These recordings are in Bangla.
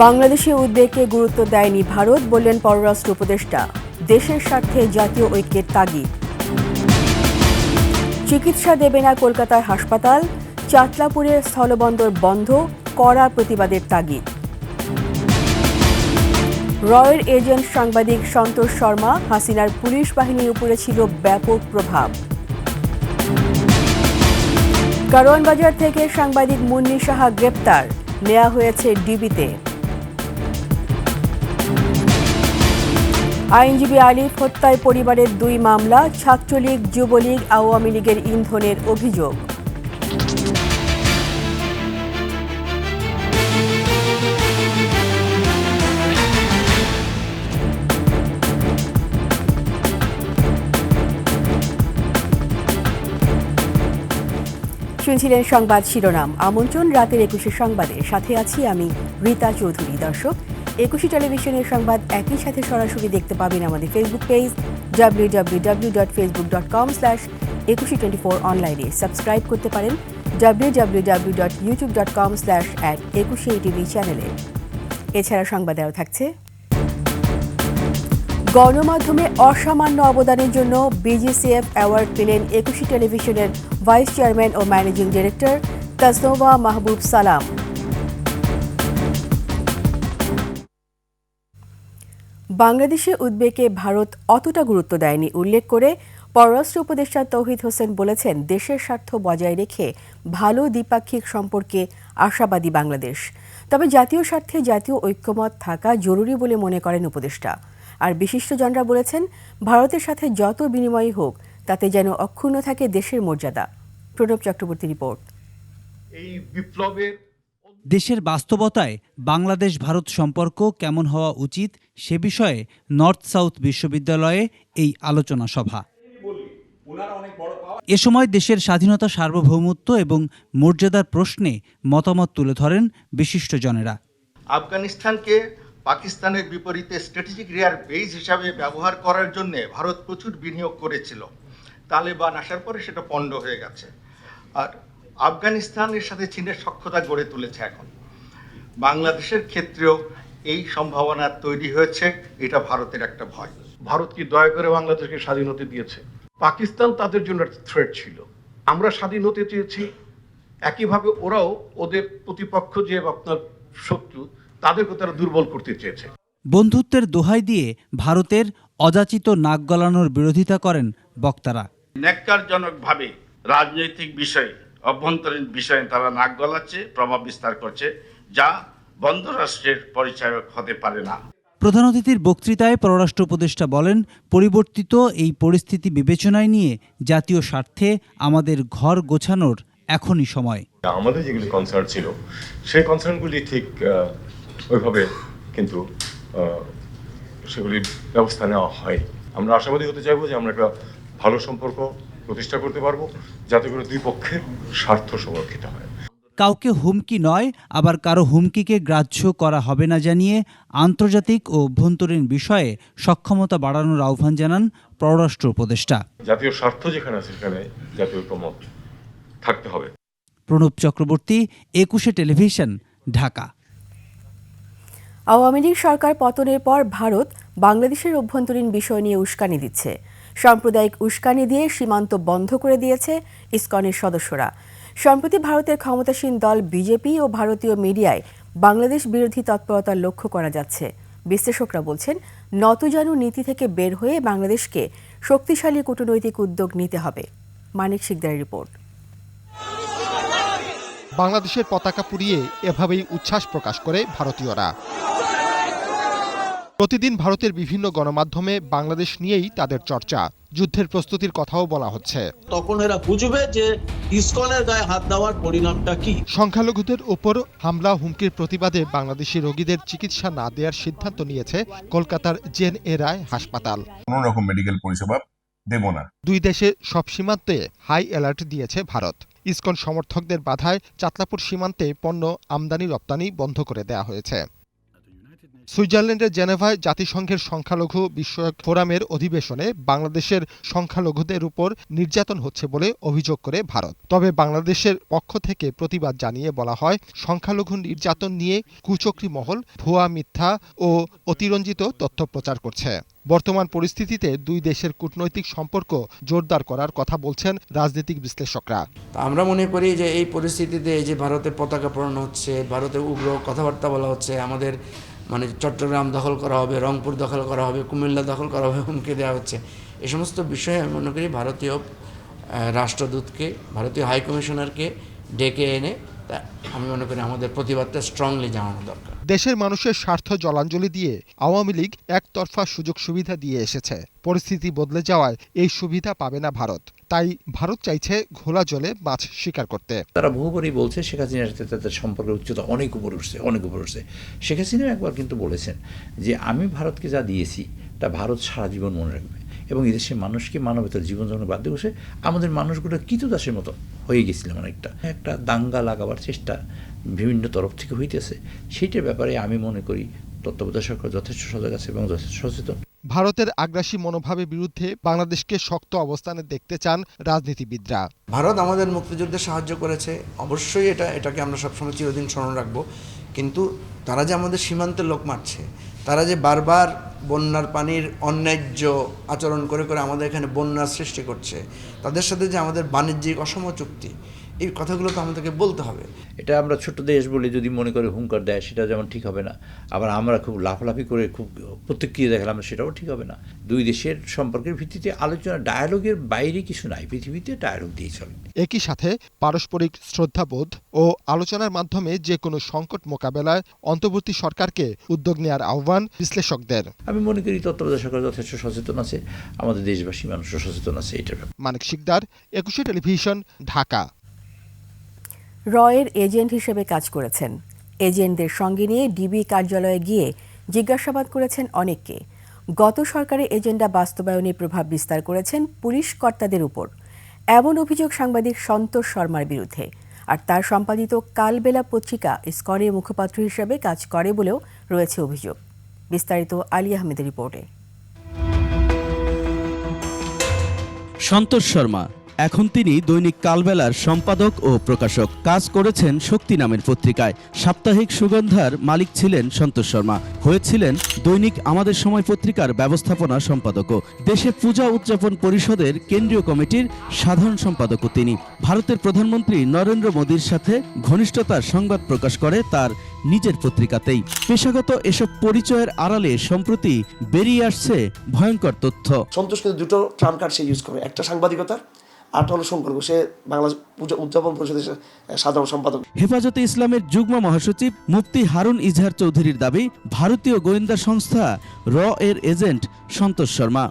বাংলাদেশের উদ্বেগকে গুরুত্ব দেয়নি ভারত, বললেন পররাষ্ট্র উপদেষ্টা। দেশের স্বার্থে জাতীয় ঐক্যের তাগিদ। চিকিৎসা দেবে না কলকাতার হাসপাতাল, চাতলাপুরের স্থলবন্দর বন্ধ, কড়া প্রতিবাদের তাগিদ। রয়ের এজেন্ট সাংবাদিক সন্তোষ শর্মা, হাসিনার পুলিশ বাহিনীর উপরে ছিল ব্যাপক প্রভাব। কারওয়ান বাজার থেকে সাংবাদিক মুন্নি সাহা গ্রেপ্তার, নেওয়া হয়েছে ডিবিতে। আইনজীবী আলিফ হত্যায় পরিবারের 2 মামলা, ছাত্রলীগ, যুবলীগ, আওয়ামী লীগের ইন্ধনের অভিযোগ। শুনছিলেন সংবাদ শিরোনাম। আমন্ত্রণ রাতের 21 সংবাদে, সাথে আছি আমি রীতা চৌধুরী। দর্শক, 21 টেলিভিশনের সংবাদ একই সাথে সরাসরি দেখতে পাবেন আমাদের ফেসবুক পেজ www.facebook.com/2124 অনলাইনে। সাবস্ক্রাইব করতে পারেন www.youtube.com/@21TV চ্যানেলে। এছাড়া সংবাদে আরও থাকছে: গণমাধ্যমে অসামান্য অবদানের জন্য বিজিসিএফ অ্যাওয়ার্ড পেলেন 21 টেলিভিশনের ভাইস চেয়ারম্যান ও ম্যানেজিং ডিরেক্টর তাসনোভা মাহবুব সালাম। বাংলাদেশের উদ্বেগে ভারত অতটা গুরুত্ব দেয়নি উল্লেখ করে পররাষ্ট্র উপদেষ্টা তৌহিদ হোসেন বলেছেন, দেশের স্বার্থ বজায় রেখে ভালো দ্বিপাক্ষিক সম্পর্কে আশাবাদী বাংলাদেশ। তবে জাতীয় স্বার্থে জাতীয় ঐক্যমত থাকা জরুরি বলে মনে করেন উপদেষ্টা। আর বিশিষ্টজনরা বলেছেন, ভারতের সাথে যত বিনিময় হোক তাতে যেন অক্ষুণ্ণ থাকে দেশের মর্যাদা। প্রণব চক্রবর্তী রিপোর্ট। এই বিপ্লবের দেশের বাস্তবতায় বাংলাদেশ ভারত সম্পর্ক কেমন হওয়া উচিত সে বিষয়ে নর্থ সাউথ বিশ্ববিদ্যালয়ে এই আলোচনা সভা। এ সময় দেশের স্বাধীনতা, সার্বভৌমত্ব এবং মর্যাদার প্রশ্নে মতামত তুলে ধরেন বিশিষ্টজনেরা। আফগানিস্তানকে পাকিস্তানের বিপরীতে স্ট্র্যাটেজিক রিয়ার বেস হিসাবে ব্যবহার করার জন্য ভারত প্রচুর বিনিয়োগ করেছিল। তালেবান আসার পরে সেটা পণ্ড হয়ে গেছে। আর আফগানিস্তানের সাথে চীনের সখ্যতা গড়ে তুলেছে। এখন বাংলাদেশের ক্ষেত্রেও এই সম্ভাবনা তৈরি হয়েছে। এটা ভারতের একটা ভয়। ভারত কি দয়া করে বাংলাদেশকে স্বাধীনতা দিয়েছে? পাকিস্তান তাদের জন্য একটা থ্রেট ছিল। আমরা স্বাধীন হতে চেয়েছি, একইভাবে ওরাও ওদের প্রতিপক্ষ যে আপনার শত্রু তাদেরকে তারা দুর্বল করতে চেয়েছে। বন্ধুত্বের দোহাই দিয়ে ভারতের অযাচিত নাক গলানোর বিরোধিতা করেন বক্তারা। ন্যাক্কারজনকভাবে রাজনৈতিক বিষয়ে, অভ্যন্তরীণ বিষয়ে তারা নাক গলাচ্ছে, প্রভাব বিস্তার করছে, যা বন্ধ রাষ্ট্রের পরিচায়ক হতে পারে না। প্রধান অতিথির বক্তৃতায় পররাষ্ট্র উপদেষ্টা বলেন, পরিবর্তিত এই পরিস্থিতি বিবেচনায় নিয়ে জাতীয় স্বার্থে আমাদের ঘর গোছানোর এখনই সময়। আমাদের যেগুলি কনসার্ন ছিল সেই কনসার্নগুলি ঠিক ওইভাবে কিন্তু সেগুলির ব্যবস্থা নেওয়া হয়। আমরা আশাবাদী হতে চাইবো যে আমরা একটা ভালো সম্পর্ক প্রতিষ্ঠা করতে পারবো, যাতে করে দুই পক্ষের স্বার্থ সংরক্ষিত হয়। কাউকে হুমকি নয়, আবার কারো হুমকিকে গ্রাহ্য করা হবে না জানিয়ে আন্তর্জাতিক ও অভ্যন্তরীণ বিষয়ে সক্ষমতা বাড়ানোর আহ্বান জানান পররাষ্ট্র উপদেষ্টা। জাতীয় স্বার্থ যেখানে আছে সেখানে জাতীয় ঐক্যমত থাকতে হবে। প্রণব চক্রবর্তী, 21 টেলিভিশন, ঢাকা। আওয়ামী লীগ সরকার পতনের পর ভারত বাংলাদেশের অভ্যন্তরীণ বিষয় নিয়ে উস্কানি দিচ্ছে। সাম্প্রদায়িক উস্কানি দিয়ে সীমান্ত বন্ধ করে দিয়েছে ইসকনের সদস্যরা। সম্প্রতি ভারতের ক্ষমতাসীন দল বিজেপি ও ভারতীয় মিডিয়ায় বাংলাদেশ বিরোধী তৎপরতা লক্ষ্য করা যাচ্ছে। বিশ্লেষকরা বলছেন, নতজানু নীতি থেকে বের হয়ে বাংলাদেশকে শক্তিশালী কূটনৈতিক উদ্যোগ নিতে হবে। মানিক শিকদারের রিপোর্ট। বাংলাদেশের পতাকা পুড়িয়ে এভাবেই উচ্ছ্বাস প্রকাশ করে ভারতীয়রা। প্রতিদিন ভারতের বিভিন্ন গণমাধ্যমে বাংলাদেশ নিয়েই তাদের চর্চা, যুদ্ধের প্রস্তুতির কথাও বলা হচ্ছে। তখন এরা বুঝবে যে ইসকনের গায়ে হাত দেওয়ার পরিণামটা কি। সংখ্যালঘুদের উপর হামলা হুমকির প্রতিবাদে বাংলাদেশি রোগীদের চিকিৎসা না দেওয়ার সিদ্ধান্ত নিয়েছে কলকাতার জেএনএ রায় হাসপাতাল। কোনো রকম মেডিকেল পরিষেবা দেব না। দুই দেশে সব সীমান্তে হাই অ্যালার্ট দিয়েছে ভারত। ইসকন সমর্থকদের বাধায় চাতলাপুর সীমান্তে পণ্য আমদানি রপ্তানি বন্ধ করে দেওয়া হয়েছে। সুইজারল্যান্ডের জেনেভায় জাতিসংঘের সংখ্যালঘু বিষয়ক ফোরামের অধিবেশনে বাংলাদেশের সংখ্যালঘুদের উপর নির্যাতন হচ্ছে বলে অভিযোগ করে ভারত। তবে বাংলাদেশের পক্ষ থেকে প্রতিবাদ জানিয়ে বলা হয়, সংখ্যালঘু নির্যাতন নিয়ে কুচক্রী মহল ভুয়া, মিথ্যা ও অতিরঞ্জিত তথ্য প্রচার করছে। বর্তমান পরিস্থিতিতে দুই দেশের কূটনৈতিক সম্পর্ক জোরদার করার কথা বলছেন রাজনৈতিক বিশ্লেষকরা। আমরা মনে করি যে এই পরিস্থিতিতে এই যে ভারতে পতাকা পোড়ানো হচ্ছে, ভারতে উগ্র কথাবার্তা বলা হচ্ছে, আমাদের চট্টগ্রাম দখল করা হবে, রংপুর দখল করা হবে, কুমিল্লা দখল করা হবে, হুমকি দেওয়া হচ্ছে, এই সমস্ত বিষয়ে আমি মনে করি ভারতীয় রাষ্ট্রদূতকে, ভারতীয় হাইকমিশনারকে ডেকে এনে আমি মনে করি আমাদের প্রতিবাদটা স্ট্রংলি জানানো দরকার। দেশের মানুষের স্বার্থ জলাঞ্জলি দিয়ে আওয়ামী লীগ একতরফা সুযোগ সুবিধা দিয়ে এসেছে। পরিস্থিতি বদলে যাওয়ায় এই সুবিধা পাবে না ভারত। তাই ভারত চাইছে ঘোলা জলে মাছ শিকার করতে। তারা বহুবারই বলছে শেখ হাসিনার সাথে তাদের সম্পর্কের উচ্চতা অনেক উপরে উঠছে। শেখ হাসিনা একবার কিন্তু বলেছেন যে আমি ভারতকে যা দিয়েছি তা ভারত সারা জীবন মনে রাখবে, এবং এদেশের মানুষকে মানবতার জীবনযাপনের বাধ্য বসে আমাদের মানুষগুলো কৃতদাসের মতো হয়ে গেছিলাম। একটা দাঙ্গা লাগাবার চেষ্টা বিভিন্ন তরফ থেকে হইতেছে, সেইটার ব্যাপারে আমি মনে করি তত্ত্বাবধায়ক সরকার যথেষ্ট সজাগ আছে এবং যথেষ্ট সচেতন। ভারতের আগ্রাসী মনোভাবের বিরুদ্ধে বাংলাদেশকে শক্ত অবস্থানে দেখতে চান রাজনীতিবিদরা। ভারত আমাদের মুক্তিযুদ্ধে সাহায্য করেছে, অবশ্যই এটাকে আমরা সবসময় চিরদিন স্মরণ রাখবো, কিন্তু তারা যে আমাদের সীমান্তের লোক মারছে, তারা যে বারবার বন্যার পানির অন্যায্য আচরণ করে আমাদের এখানে বন্যার সৃষ্টি করছে, তাদের সাথে যে আমাদের বাণিজ্যিক অসম চুক্তি, এই কথাগুলো তো আমাদেরকে বলতে হবে। এটা আমরা ছোট দেশ বলে যদি মনে করে হুঙ্কার দেয়, সেটা যেমন ঠিক হবে না, আবার আমরা খুব লাফালাফি করে খুব প্রতিক্রিয়া দেখালাম, সেটাও ঠিক হবে না। দুই দেশের সম্পর্কের ভিত্তিতে আলোচনা, ডায়ালগের বাইরে কিছু নাই, পৃথিবীতে ডায়ালগ দিয়ে চলে। একই সাথে পারস্পরিক শ্রদ্ধাবোধ ও আলোচনার মাধ্যমে যে কোনো সংকট মোকাবেলায় অন্তর্বর্তী সরকারকে উদ্যোগ নেওয়ার আহ্বান বিশ্লেষকদের। আমি মনে করি তত্ত্বাবধায়ক সরকার যথেষ্ট সচেতন আছে, আমাদের দেশবাসী মানুষও সচেতন আছে এটার ব্যাপারে। মানিক শিকদার, 21 টেলিভিশন, ঢাকা। রয়ের এজেন্ট হিসেবে কাজ করেছেন। এজেন্টদের সঙ্গে নিয়ে ডিবি কার্যালয়ে গিয়ে জিজ্ঞাসাবাদ করেছেন অনেককে। গত সরকারের এজেন্ডা বাস্তবায়নে প্রভাব বিস্তার করেছেন পুলিশ কর্তাদের উপর, এমন অভিযোগ সাংবাদিক সন্তোষ শর্মার বিরুদ্ধে। আর তার সম্পাদিত কালবেলা পত্রিকা ইসকনের মুখপাত্র হিসেবে কাজ করে বলেও রয়েছে অভিযোগ। বিস্তারিত আলী আহমেদের রিপোর্টে। সন্তোষ শর্মা, এখন তিনি দৈনিক কালবেলার সম্পাদক ও প্রকাশক। কাজ করেছেন শক্তি নামের পত্রিকায়। সাপ্তাহিক সুগন্ধার মালিক ছিলেন সন্তোষ শর্মা। হয়েছিলেন দৈনিক আমাদের সময় পত্রিকার ব্যবস্থাপনা সম্পাদকও। দেশে পূজা উদযাপন পরিষদের কেন্দ্রীয় কমিটির সাধারণ সম্পাদকও তিনি। ভারতের প্রধানমন্ত্রী নরেন্দ্র মোদীর সাথে ঘনিষ্ঠতার সংবাদ প্রকাশ করে তার নিজের পত্রিকাতেই। পেশাগত এসব পরিচয়ের আড়ালে সম্প্রতি বেরিয়ে আসছে ভয়ঙ্কর তথ্য। সন্তোষ কিন্তু দুটো ট্রাম কার্ড সে ইউজ করে, একটা সাংবাদিকতার, আরটা হলো সম্পর্ক। সে বাংলা পূজা উদযাপন পরিষদের সাধারণ সম্পাদক। হেফাজতে ইসলামের যুগ্ম মহাসচিব মুফতি হারুন ইজহার চৌধুরীর দাবি, ভারতীয় গোয়েন্দা সংস্থা র এর এজেন্ট সন্তোষ শর্মা।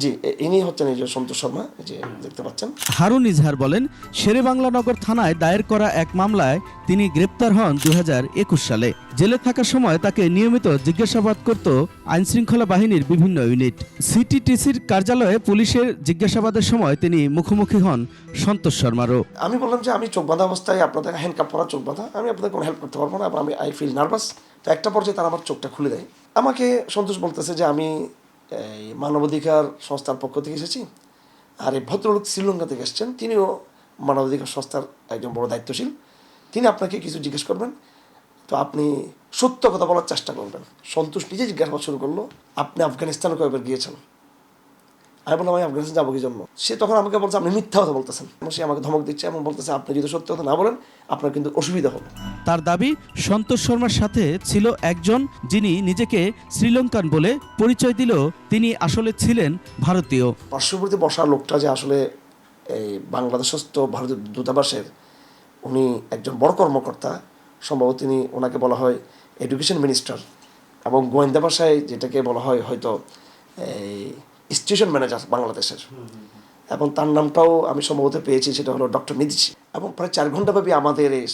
জি, ইনি হচ্ছেন এই যে সন্তোষ শর্মা, যে দেখতে পাচ্ছেন। হারুন ইজহার বলেন, শেরেবাংলানগর থানায় দায়ের করা এক মামলায় তিনি গ্রেপ্তার হন 2021 সালে। জেলে থাকার সময় তাকে নিয়মিত জিজ্ঞাসাবাদ করত আইনশৃঙ্খলা বাহিনীর বিভিন্ন ইউনিট। সিটিটিসির কার্যালয়ে পুলিশের জিজ্ঞাসাবাদের সময় তিনি মুখোমুখি হন সন্তোষ শর্মারও। আমি বললাম যে আমি চোখ বাঁধা অবস্থায়, আপনাদের হ্যান্ডকাপ পরা চোখ বাঁধা, আমি আপনাদের কোনো হেল্প করতে পারবো না, আমি আই ফিল নার্ভাস। তো একটা পর্যায়ে তারা আমার চোখটা খুলে দেয়। আমাকে সন্তোষ বলতেছে যে আমি এই মানবাধিকার সংস্থার পক্ষ থেকে এসেছি, আর এই ভদ্রলোক শ্রীলঙ্কা থেকে এসেছেন, তিনিও মানবাধিকার সংস্থার একজন বড় দায়িত্বশীল, তিনি আপনাকে কিছু জিজ্ঞেস করবেন, তো আপনি সত্য কথা বলার চেষ্টা করবেন। সন্তোষ নিজে জিজ্ঞাসা শুরু করলো, আপনি আফগানিস্তানে কয়েকবার গিয়েছেন? আমি বললাম আমি আফগানিস্তান যাবো কি জন্য? সে তখন আমাকে বলছে আপনি মিথ্যা কথা বলতেছেন। সে আমাকে ধমক দিচ্ছে এবং বলতেছে আপনি যদি সত্য কথা না বলেন আপনার কিন্তু অসুবিধা হবে। তার দাবি, সন্তোষ শর্মার সাথে ছিল একজন যিনি নিজেকে শ্রীলঙ্কান বলে পরিচয় দিল, তিনি আসলে ছিলেন ভারতীয়। পার্শ্ববর্তী বসা লোকটা যে আসলে এই বাংলাদেশস্থ ভারতীয় দূতাবাসের, উনি একজন বড় কর্মকর্তা, সম্ভবত তিনি, ওনাকে বলা হয় এডুকেশন মিনিস্টার, এবং গোয়েন্দা ভাষায় যেটাকে বলা হয় হয়তো এই স্টেশন ম্যানেজার বাংলাদেশের, এবং তার নামটাও আমি সম্ভবত পেয়েছি, সেটা হলো ডক্টর মিদিচি। এবং প্রায় 4 ঘন্টাব্যাপী আমাদের এই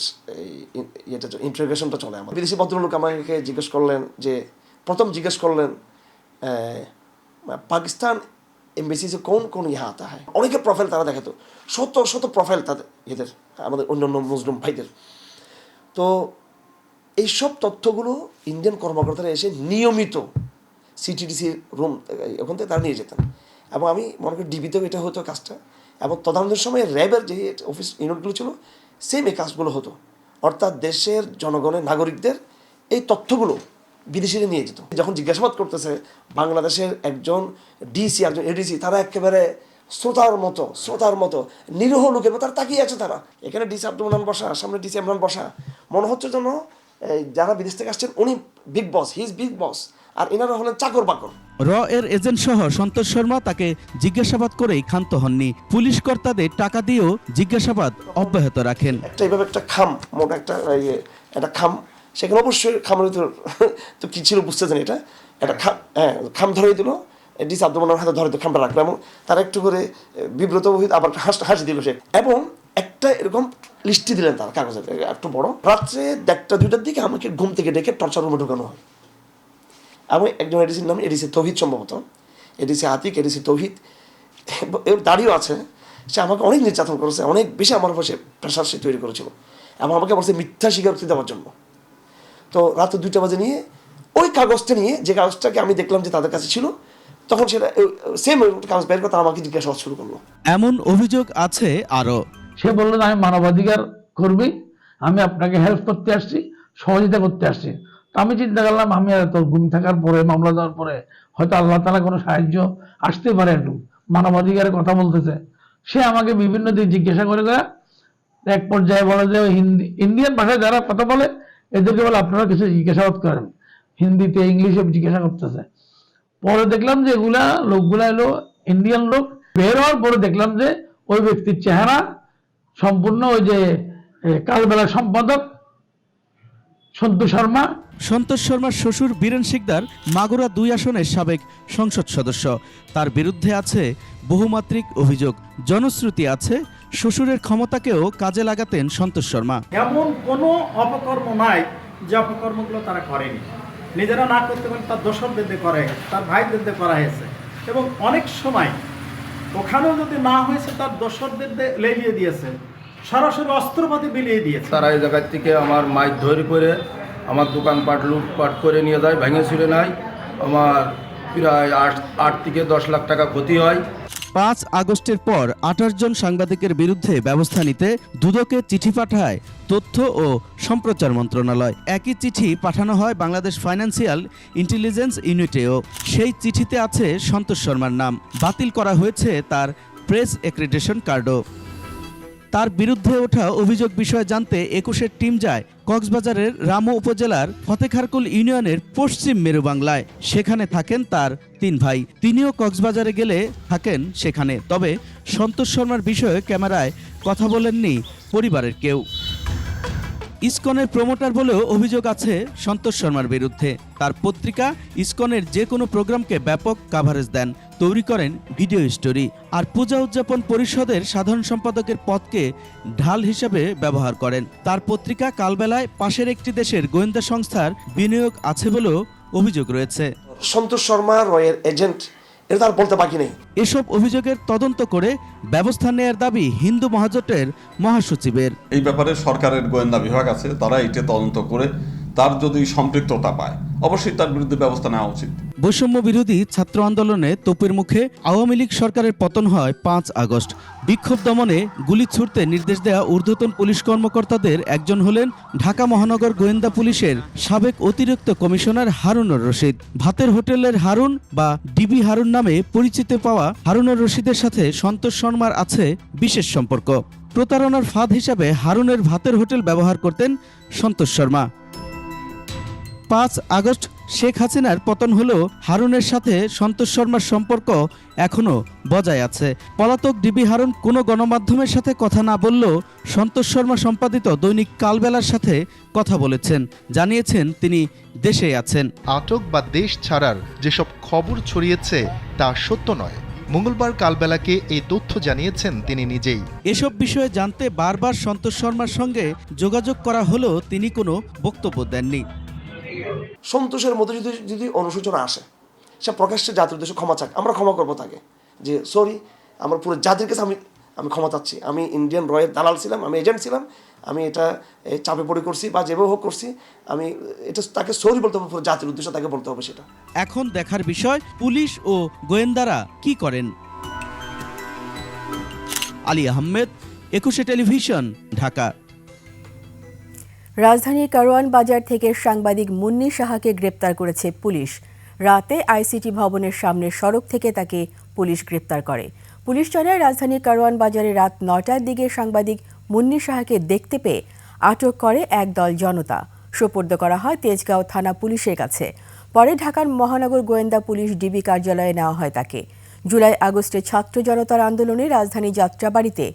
ইন্টারোগেশনটা চলে। আমার বিদেশি ভদ্রলোক আমাকে জিজ্ঞেস করলেন, যে প্রথম জিজ্ঞেস করলেন পাকিস্তান এমবেসি যে কোন ইহা আতা হয়। অনেকের প্রোফাইল তারা দেখাতো, শত প্রোফাইল তাদের, এদের আমাদের অন্যান্য মুসলিম ভাইদের। তো এইসব তথ্যগুলো ইন্ডিয়ান কর্মকর্তারা এসে নিয়মিত সিটিডিসি রুম ওখান থেকে তারা নিয়ে যেতেন, এবং আমি মনে করি ডিবিতেও এটা হতো কাজটা, এবং তদন্তের সময় র্যাবের যে অফিস ইউনিটগুলো ছিল সেম এই কাজগুলো হতো। অর্থাৎ দেশের জনগণের নাগরিকদের এই তথ্যগুলো বিদেশিরা নিয়ে যেত। যখন জিজ্ঞাসাবাদ করতেছে বাংলাদেশের একজন ডিসি, একজন এডিসি, তারা একেবারে শ্রোতার মতো নিরীহ লোকের মতো তারা তাকিয়ে আছে। তারা এখানে ডিসি আব্দুল মান্নান বসা, সামনে ডিসি ইমরান বসা, মনে হচ্ছে যেন যারা বিদেশ থেকে আসছেন উনি big boss, he is big boss, আর এনারা হলেন চাকর বাকর। র এর এজেন্ট সহ সন্তোষ শর্মা তাকে জিজ্ঞাসাবাদ করেই ক্ষান্ত হননি। পুলিশ কর্তাদের টাকা দিয়েও জিজ্ঞাসাবাদ অব্যাহত রাখেন। এইভাবে একটা খাম, মোটা একটা খাম, সেখানে অবশ্যই খামের ভিতর তো কি ছিল বুঝতে জানি, এটা একটা খাম ধরে দিল, ডিসি আব্দুল মান্নানের হাতে ধরে খামটা রাখলো, এবং তারা একটু করে বিব্রত হয়ে আবার হাসি দিল সে, এবং একটা এরকম লিস্টি দিলেন তার কাগজের একটু বড়। রাত্রে 1টা-2টার দিকে আমাকে ঘুম থেকে ডেকে টর্চার রুমে ঢোকানো হয়, এবং একজন এডিসির নাম এডিসি তৌহিদ, সম্ভবত এডিসি আতিক, এডিসি তৌহিদ, এর দাঁড়িয়েও আছে। সে আমাকে অনেক নির্যাতন করেছে, অনেক বেশি আমার উপর সে প্রেশার সে তৈরি করেছিল, এবং আমাকে বলছে মিথ্যা স্বীকারোক্তি দেওয়ার জন্য। তো রাত 2টা বাজে নিয়ে ওই কাগজটা নিয়ে, যে কাগজটাকে আমি দেখলাম যে তাদের কাছে ছিল, তখন সেটা সেম কাগজ বের করে তারা আমাকে জিজ্ঞাসাবাদ শুরু করলো। এমন অভিযোগ আছে আরো। সে বললেন আমি মানবাধিকার কর্মী, আমি আপনাকে হেল্প করতে আসছি, সহযোগিতা করতে আসছি। তো আমি চিন্তা করলাম আমি এত ঘুম থাকার পরে, মামলা দেওয়ার পরে হয়তো আল্লাহ তাআলা কোনো সাহায্য আসতে পারে, একটু মানবাধিকারের কথা বলতেছে। সে আমাকে বিভিন্ন দিক জিজ্ঞাসা করে এক পর্যায়ে বলে যে ইন্ডিয়ান ভাষায় যারা কথা বলে এদেরকে বলে আপনারা কিছু জিজ্ঞাসাবাদ করেন, হিন্দিতে ইংলিশে জিজ্ঞাসা করতেছে। পরে দেখলাম যে লোকগুলা এলো ইন্ডিয়ান লোক। বের হওয়ার পরে দেখলাম যে ওই ব্যক্তির চেহারা সম্পূর্ণ ওই যে কালবেলার সম্পাদক সন্তোষ শর্মা। সন্তোষ শর্মার শ্বশুর বীরেন শিকদার মাগুরা 2 আসনের সাবেক সংসদ সদস্য। তার বিরুদ্ধে আছে বহুমাত্রিক অভিযোগ। জনশ্রুতি আছে শ্বশুরের ক্ষমতাকেও কাজে লাগাতেন সন্তোষ শর্মা। এমন কোনো অপকর্ম নাই যে অপকর্মগুলো তারা করেনি, নিজেরা না করতে পারে তার দোসরদের দিয়ে করা হয়েছে, তার ভাইদের দিয়ে করা হয়েছে, এবং অনেক সময় ওখানেও যদি না হয়েছে তার দোসরদের লেলিয়ে দিয়েছে, সরাসরি অস্ত্রপাতি বিলিয়ে দিয়েছে। তারা এই জায়গার থেকে আমার মাইক ধরে করে আমার দোকানপাট লুটপাট করে নিয়ে যায়, ভেঙে ছিঁড়ে নেয়, আমার প্রায় 8 থেকে 10 লাখ টাকা ক্ষতি হয়। 5 আগস্টের পর 28 জন সাংবাদিকের বিরুদ্ধে ব্যবস্থা নিতে দুদকে চিঠি পাঠায় তথ্য ও সম্প্রচার মন্ত্রণালয়। একই চিঠি পাঠানো হয় বাংলাদেশ ফাইন্যান্সিয়াল ইন্টেলিজেন্স ইউনিটেও। সেই চিঠিতে আছে সন্তোষ শর্মার নাম। বাতিল করা হয়েছে তার প্রেস অ্যাক্রিডিটেশন কার্ডও। তার বিরুদ্ধে ওঠা অভিযোগ বিষয়ে জানতে 21-এর টিম যায় কক্সবাজারের রামু উপজেলার ফতেখারকুল ইউনিয়নের পশ্চিম মেরুবাংলায়। সেখানে থাকেন তার 3 ভাই। তিনিও কক্সবাজারে গেলে থাকেন সেখানে। তবে সন্তোষ শর্মার বিষয়ে ক্যামেরায় কথা বলেননি পরিবারের কেউ। ইসকনের প্রমোটার বলেও অভিযোগ আছে সন্তোষ শর্মার বিরুদ্ধে। তার পত্রিকা ইসকনের যে কোনো প্রোগ্রামকে ব্যাপক কাভারেজ দেন, তৈরি করেন ভিডিও স্টোরি, আর পূজা উদযাপন পরিষদের সাধারণ সম্পাদকের পদকে ঢাল হিসেবে ব্যবহার করেন। তার পত্রিকা কালবেলায় পাশের একটি দেশের গোয়েন্দা সংস্থার বিনিয়োগ আছে বলেও অভিযোগ রয়েছে। সন্তোষ শর্মা রয়ের এজেন্ট, এটা তার বলতে বাকি নেই। এসব অভিযোগের তদন্ত করে ব্যবস্থা নেয়ার দাবি হিন্দু মহাজোটের মহাসচিবের। এই ব্যাপারে সরকারের গোয়েন্দা বিভাগ আছে, তারা এটা তদন্ত করে তার যদি সম্পৃক্ততা পায় অবশ্যই তার বিরুদ্ধে ব্যবস্থা নেওয়া উচিত। বৈষম্য বিরোধী ছাত্র আন্দোলনে তোপের মুখে আওয়ামী লীগ সরকারের পতন হয় 5 আগস্ট। বিক্ষোভ দমনে গুলি ছুড়তে নির্দেশ দেয়া ঊর্ধ্বতন পুলিশ কর্মকর্তাদের একজন হলেন ঢাকা মহানগর গোয়েন্দা পুলিশের সাবেক অতিরিক্ত কমিশনার হারুনুর রশিদ। ভাতের হোটেলের হারুন বা ডিবি হারুন নামে পরিচিত পাওয়া হারুনুর রশিদের সাথে সন্তোষ শর্মার আছে বিশেষ সম্পর্ক। প্রতারণার ফাঁদ হিসাবে হারুনের ভাতের হোটেল ব্যবহার করতেন সন্তোষ শর্মা। 5 আগস্ট শেখ হাসিনার পতন হলেও হারুনের সাথে সন্তোষ শর্মার সম্পর্ক এখনও বজায় আছে। পলাতক ডিবি হারুন কোনো গণমাধ্যমের সাথে কথা না বললেও সন্তোষ শর্মা সম্পাদিত দৈনিক কালবেলার সাথে কথা বলেছেন, জানিয়েছেন তিনি দেশে আছেন। আটক বা দেশ ছাড়ার যেসব খবর ছড়িয়েছে তা সত্য নয়। মঙ্গলবার কালবেলাকে এই তথ্য জানিয়েছেন তিনি নিজেই। এসব বিষয়ে জানতে বারবার সন্তোষ শর্মার সঙ্গে যোগাযোগ করা হলেও তিনি কোনো বক্তব্য দেননি। সন্তোষের মধ্যে যদি অনুশোচনা আসে, সে প্রকাশ্যে জাতির উদ্দেশ্যে ক্ষমা চাক, আমরা ক্ষমা করবো তাকে, যে সরি, আমার পুরো জাতির কাছে আমি ক্ষমা চাচ্ছি, আমি ইন্ডিয়ান রয়ের দালাল ছিলাম, আমি এজেন্ট ছিলাম, আমি এটা চাপে পড়ে করছি বা যেভাবে হোক করছি, আমি এটা তাকে সরি বলতে হবে, জাতির উদ্দেশ্যে তাকে বলতে হবে সেটা। এখন দেখার বিষয় পুলিশ ও গোয়েন্দারা কি করেন। আলী আহমেদ, 21 টেলিভিশন, ঢাকা। রাজধানীর কারওয়ান বাজার থেকে সাংবাদিক মুন্নি সাহাকে গ্রেপ্তার করেছে পুলিশ। রাতে আইসিটি ভবনের সামনের সড়ক থেকে তাকে পুলিশ গ্রেপ্তার করে। পুলিশ জানায়, রাজধানীর কারওয়ান বাজারে রাত 9টার দিকে সাংবাদিক মুন্নি সাহাকে দেখতে পেয়ে আটক করে একদল জনতা। সোপর্দ করা হয় তেজগাঁও থানা পুলিশের কাছে। পরে ঢাকার মহানগর গোয়েন্দা পুলিশ ডিবি কার্যালয়ে নেওয়া হয় তাকে। জুলাই আগস্টে ছাত্র জনতার আন্দোলনে রাজধানী যাত্রাবাড়িতে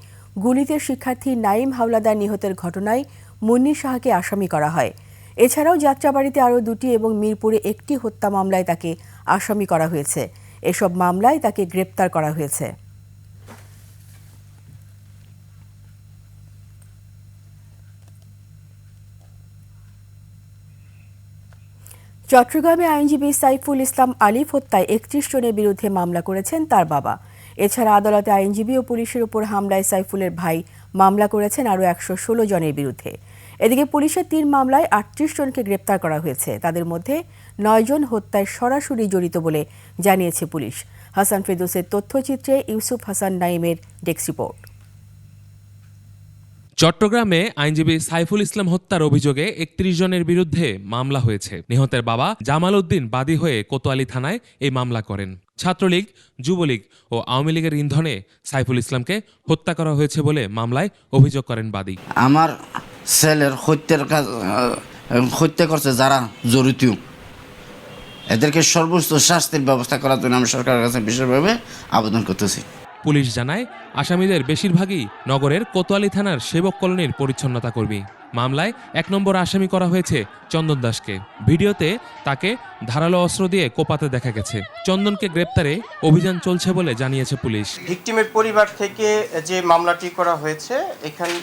গুলিতে শিক্ষার্থী নাইম হাওলাদার নিহতের ঘটনায় মুন্নি সাহাকে আসামি করা হয়। এছাড়াও যাত্রাবাড়িতে আরও 2টি এবং মিরপুরে 1টি হত্যা মামলায় তাকে আসামি করা হয়েছে। এসব মামলায় তাকে গ্রেপ্তার করা হয়েছে। চট্টগ্রামে আইনজীবী সাইফুল ইসলাম আলিফ হত্যায় 31 জনের বিরুদ্ধে মামলা করেছেন তার বাবা। এছাড়া আদালতে আইনজীবী ও পুলিশের উপর হামলায় সাইফুলের ভাই মামলা করেছেন আরও 116 জনের বিরুদ্ধে। এদিকে পুলিশের 3 মামলায় 38 জনকে গ্রেপ্তার করা হয়েছে। তাদের মধ্যে 9 জন হত্যায় সরাসরি জড়িত বলে জানিয়েছে পুলিশ। হাসান ফেরদৌসের তথ্যচিত্রে ইউসুফ হাসান নাইমের ডেস্ক রিপোর্ট। চট্টগ্রামে আইনজীবী সাইফুল ইসলাম হত্যার অভিযোগে 31 জনের বিরুদ্ধে মামলা হয়েছে। নিহতের বাবা জামাল উদ্দিন বাদী হয়ে কোতোয়ালি থানায় এই মামলা করেন। ছাত্রলীগ, যুবলীগ ও আওয়ামী লীগের ইন্ধনে সাইফুল ইসলামকে হত্যা করা হয়েছে বলে মামলায় অভিযোগ করেন বাদী। আমার ছেলের হত্যা করছে যারা জড়িত, এদেরকে সর্বোচ্চ শাস্তির ব্যবস্থা করার জন্য আমি সরকারের কাছে বিশেষভাবে আবেদন করতেছি। পুলিশ জানায়, আসামিদের বেশিরভাগই নগরের কোতোয়ালি থানার সেবক কলোনির পরিচ্ছন্নতা কর্মী। মামলায় 1 নম্বর আসামি করা হয়েছে চন্দন দাসকে। ভিডিওতে তাকে ধারালো অস্ত্র দিয়ে কোপাতে দেখা গেছে। চন্দনকে গ্রেপ্তারে অভিযান চলছে বলে জানিয়েছে পুলিশ। ভিকটিমের পরিবার থেকে যে মামলাটি করা হয়েছে, এখানে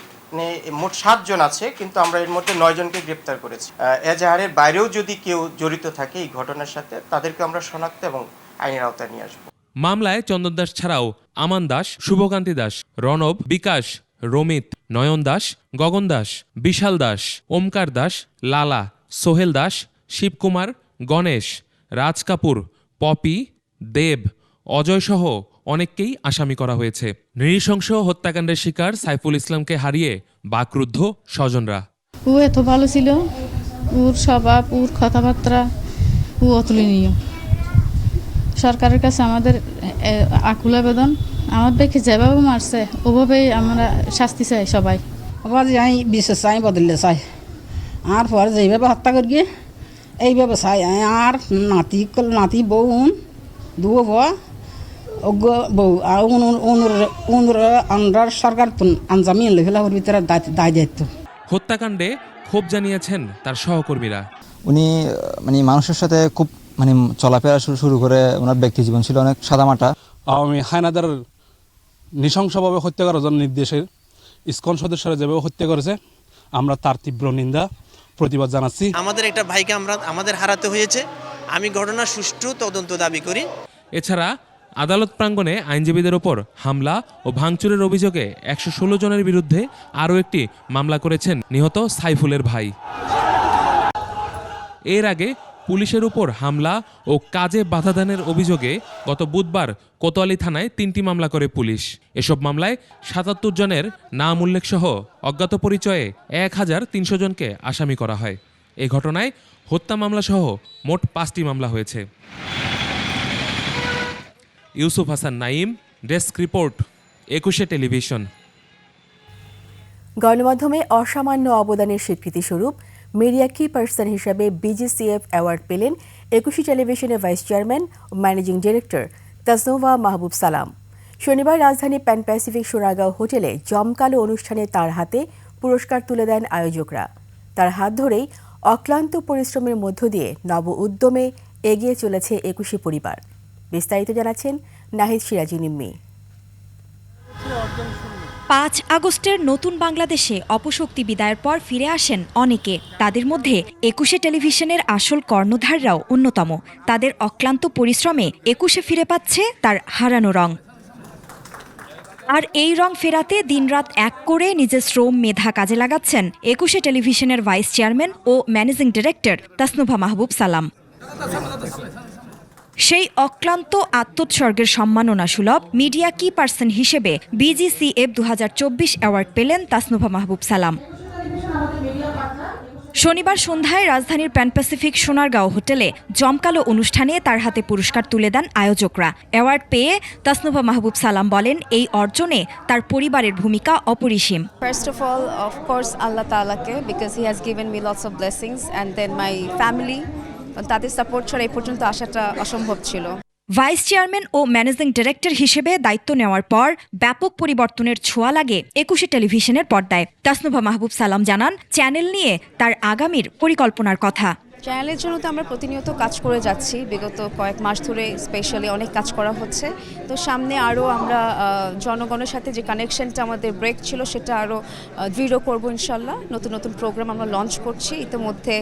মোট 7 জন আছে, কিন্তু আমরা এর মধ্যে 9 জনকে গ্রেপ্তার করেছি। এজাহারের বাইরেও যদি কেউ জড়িত থাকে এই ঘটনার সাথে, তাদেরকে আমরা শনাক্ত এবং আইনের আওতায় নিয়ে আসবো। মামলায় চন্দন দাস ছাড়াও আমান দাস, শুভকান্তি দাস, রণব, বিকাশ, রমিত, নয়ন দাস, গগন দাস, বিশাল দাস, ওমকার দাস, লালা, সোহেল দাস, শিবকুমার, গণেশ, রাজ কাপুর, পপি, দেব, অজয় সহ অনেককেই আসামি করা হয়েছে। নৃশংস হত্যাকাণ্ডের শিকার সাইফুল ইসলামকে হারিয়ে বাকরুদ্ধ স্বজনরা। ও এত ভালো ছিল, ওর স্বভাব, ওর কথাবার্তা ও অতুলনীয়। সরকারের কাছে আমাদের আকুল আবেদন, আমার দেখে যেভাবে মারছে ওভাবেই আমরা শাস্তি চাই সবাই। আবার আমি বিশেষ চাই বদলে চাই, আর পরে যেভাবে হত্যা করি এইভাবে চাই। আর নাতি বউ দুও অজ্ঞ বউ আর আন্ডার সরকার আঞ্জামি লেখেলার ভিতরে দায় দায়িত্ব। হত্যাকাণ্ডে ক্ষোভ জানিয়েছেন তার সহকর্মীরা। উনি মানুষের সাথে খুব চলাফেরা শুরু করে ওনার ব্যক্তি জীবন ছিল অনেক সাদামাটা। আওয়ামী হায়নাদার নৃশংসভাবে হত্যা করার জন্য নির্দেশে ইসকন সদস্যরা যেভাবে হত্যা করেছে, আমরা তার তীব্র নিন্দা প্রতিবাদ জানাচ্ছি। আমাদের একটা ভাইকে আমাদের হারাতে হয়েছে। আমি ঘটনার সুষ্ঠু তদন্ত দাবি করি। এছাড়া আদালত প্রাঙ্গণে আইনজীবীদের ওপর হামলা ও ভাঙচুরের অভিযোগে 116 জনের বিরুদ্ধে আরও একটি মামলা করেছেন নিহত সাইফুলের ভাই। এর আগে পুলিশের উপর হামলা ও কাজে বাধাদানের অভিযোগে গত বুধবার কোতোয়ালি থানায় 3টি মামলা করে পুলিশ। এসব মামলায় 77 জনের নাম উল্লেখ সহ অজ্ঞাত পরিচয়ে 1300 জনকে আসামি করা হয়। এই ঘটনায় হত্যা মামলা সহ মোট 5টি মামলা হয়েছে। Yusuf Hasan Naim, desk report, 21 television. গণমাধ্যমে অসামান্য অবদানের স্বীকৃতিস্বরূপ মিডিয়া কি পার্সন হিসাবে বিজিসিএফ অ্যাওয়ার্ড পেলেন 21 টেলিভিশনের ভাইস চেয়ারম্যান ও ম্যানেজিং ডিরেক্টর তাজনোভা মাহবুব সালাম। শনিবার রাজধানী প্যান প্যাসিফিক সোনারগাঁও হোটেলে জমকালো অনুষ্ঠানে তার হাতে পুরস্কার তুলে দেন আয়োজকরা। তার হাত ধরেই অক্লান্ত পরিশ্রমের মধ্য দিয়ে নব উদ্যমে এগিয়ে চলেছে 21 পরিবার। বিস্তারিত জানাচ্ছেন নাহিদ সিরাজি নিম্মি। 5 আগস্টের নতুন বাংলাদেশে অপশক্তি বিদায়ের পর ফিরে আসেন অনেকে। তাদের মধ্যে 21 টেলিভিশনের আসল কর্ণধাররাও অন্যতম। তাদের অক্লান্ত পরিশ্রমে 21 ফিরে পাচ্ছে তার হারানো রং। আর এই রং ফেরাতে দিনরাত এক করে নিজের শ্রম মেধা কাজে লাগাচ্ছেন ২১শে টেলিভিশনের ভাইস চেয়ারম্যান ও ম্যানেজিং ডিরেক্টর তাসনুভা মাহবুব সালাম। সেই অক্লান্ত আত্মোৎসর্গের সম্মাননা সুলভ মিডিয়া কি পার্সন হিসেবে BGCF 2024 অ্যাওয়ার্ড পেলেন তাসনুভা মাহবুব সালাম। শনিবার সন্ধ্যায় রাজধানীর প্যান প্যাসিফিক সোনারগাঁও হোটেলে জমকালো অনুষ্ঠানে তার হাতে পুরস্কার তুলে দেন আয়োজকরা। অ্যাওয়ার্ড পেয়ে তাসনুভা মাহবুব সালাম বলেন, এই অর্জনে তার পরিবারের ভূমিকা অপরিসীম। First of all, of course, Allah Ta'ala ke, because He has given me lots of blessings, and then my family. তাদের সাপোর্ট ছাড়া এই পর্যন্ত আসাটা অসম্ভব ছিল। ভাইস চেয়ারম্যান ও ম্যানেজিং ডিরেক্টর হিসেবে দায়িত্ব নেওয়ার পর ব্যাপক পরিবর্তনের ছোঁয়া লাগে ২১শে টেলিভিশনের পর্দায়। তাসনুভা মাহবুব সালাম জানান, চ্যানেল নিয়ে তার আগামীর পরিকল্পনার কথা। চ্যানেলের জন্য তো আমরা প্রতিনিয়ত কাজ করে যাচ্ছি, বিগত কয়েক মাস ধরে স্পেশালি অনেক কাজ করা হচ্ছে। তো সামনে আরও আমরা জনগণের সাথে যে কানেকশনটা আমাদের ব্রেক ছিল সেটা আরও দৃঢ় করব ইনশাল্লাহ। নতুন নতুন প্রোগ্রাম আমরা লঞ্চ করছি, ইতিমধ্যে